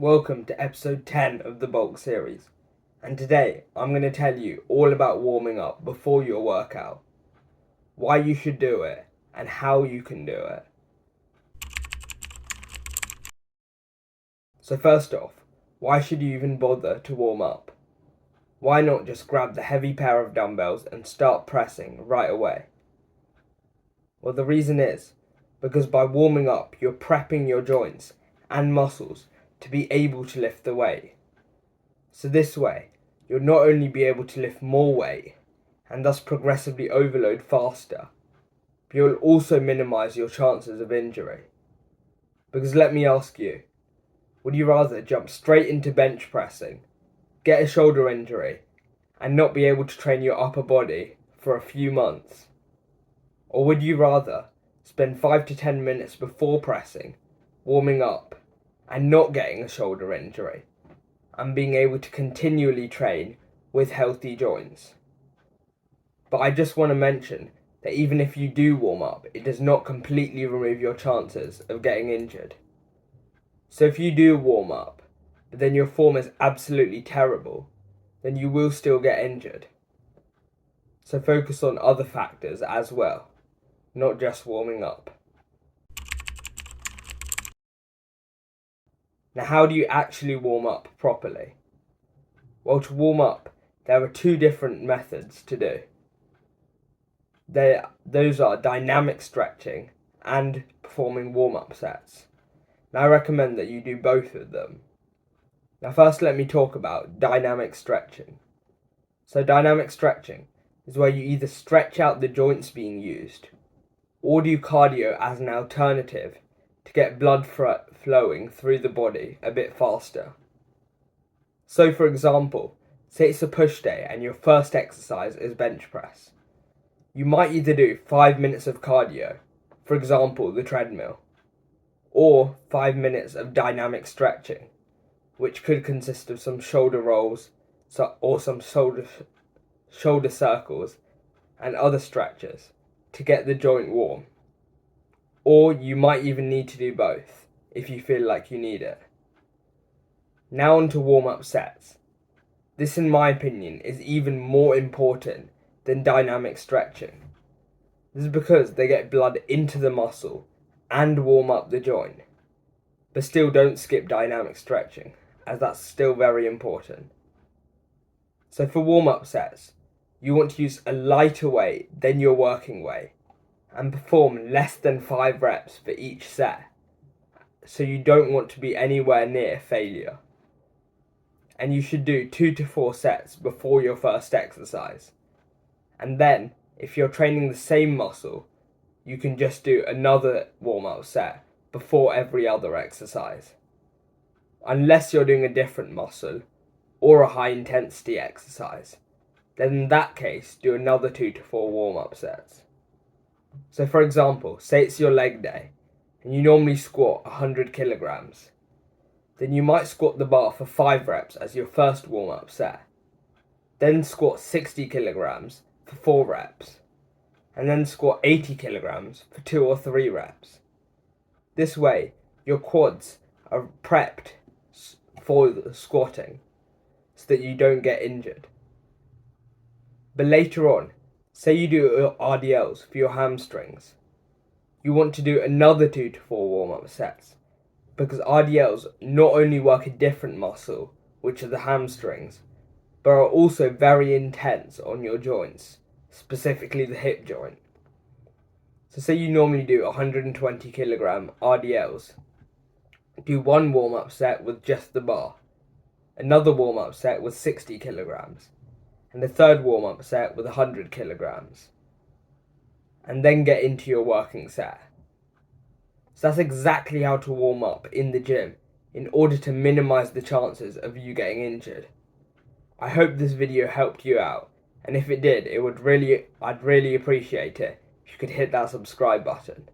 Welcome to episode 10 of the Bulk series, and today I'm going to tell you all about warming up before your workout, why you should do it, and how you can do it. So first off, why should you even bother to warm up? Why not just grab the heavy pair of dumbbells and start pressing right away? Well, the reason is because by warming up you're prepping your joints and muscles to be able to lift the weight. So this way, you'll not only be able to lift more weight and thus progressively overload faster, but you'll also minimize your chances of injury. Because let me ask you, would you rather jump straight into bench pressing, get a shoulder injury, and not be able to train your upper body for a few months? Or would you rather spend 5 to 10 minutes before pressing, warming up, and not getting a shoulder injury, and being able to continually train with healthy joints? But I just want to mention that even if you do warm up, it does not completely remove your chances of getting injured. So if you do warm up, but then your form is absolutely terrible, then you will still get injured. So focus on other factors as well, not just warming up. Now, how do you actually warm up properly? Well, to warm up, there are two different methods to do. Those are dynamic stretching and performing warm-up sets. Now, I recommend that you do both of them. Now, first let me talk about dynamic stretching. So dynamic stretching is where you either stretch out the joints being used or do cardio as an alternative to get blood flowing through the body a bit faster. So for example, say it's a push day and your first exercise is bench press. You might either do 5 minutes of cardio, for example the treadmill, or 5 minutes of dynamic stretching, which could consist of some shoulder rolls or some shoulder circles and other stretches to get the joint warm. Or you might even need to do both if you feel like you need it. Now on to warm-up sets. This, in my opinion, is even more important than dynamic stretching. This is because they get blood into the muscle and warm up the joint. But still don't skip dynamic stretching, as that's still very important. So for warm-up sets, you want to use a lighter weight than your working weight and perform less than 5 reps for each set. So you don't want to be anywhere near failure. And you should do 2 to 4 sets before your first exercise. And then, if you're training the same muscle, you can just do another warm-up set before every other exercise. Unless you're doing a different muscle or a high-intensity exercise, then in that case, do another 2 to 4 warm-up sets. So for example, say it's your leg day, and you normally squat 100 kilograms. Then you might squat the bar for 5 reps as your first warm-up set. Then squat 60 kilograms for 4 reps. And then squat 80 kilograms for 2 or 3 reps. This way, your quads are prepped for the squatting so that you don't get injured. But later on, say you do RDLs for your hamstrings, you want to do another 2 to 4 warm-up sets, because RDLs not only work a different muscle, which are the hamstrings, but are also very intense on your joints, specifically the hip joint. So say you normally do 120 kilogram RDLs, do one warm-up set with just the bar, another warm-up set with 60 kilograms, and the third warm-up set with 100 kilograms, and then get into your working set. So that's exactly how to warm up in the gym in order to minimize the chances of you getting injured. I hope this video helped you out, and if it did, I'd really appreciate it if you could hit that subscribe button.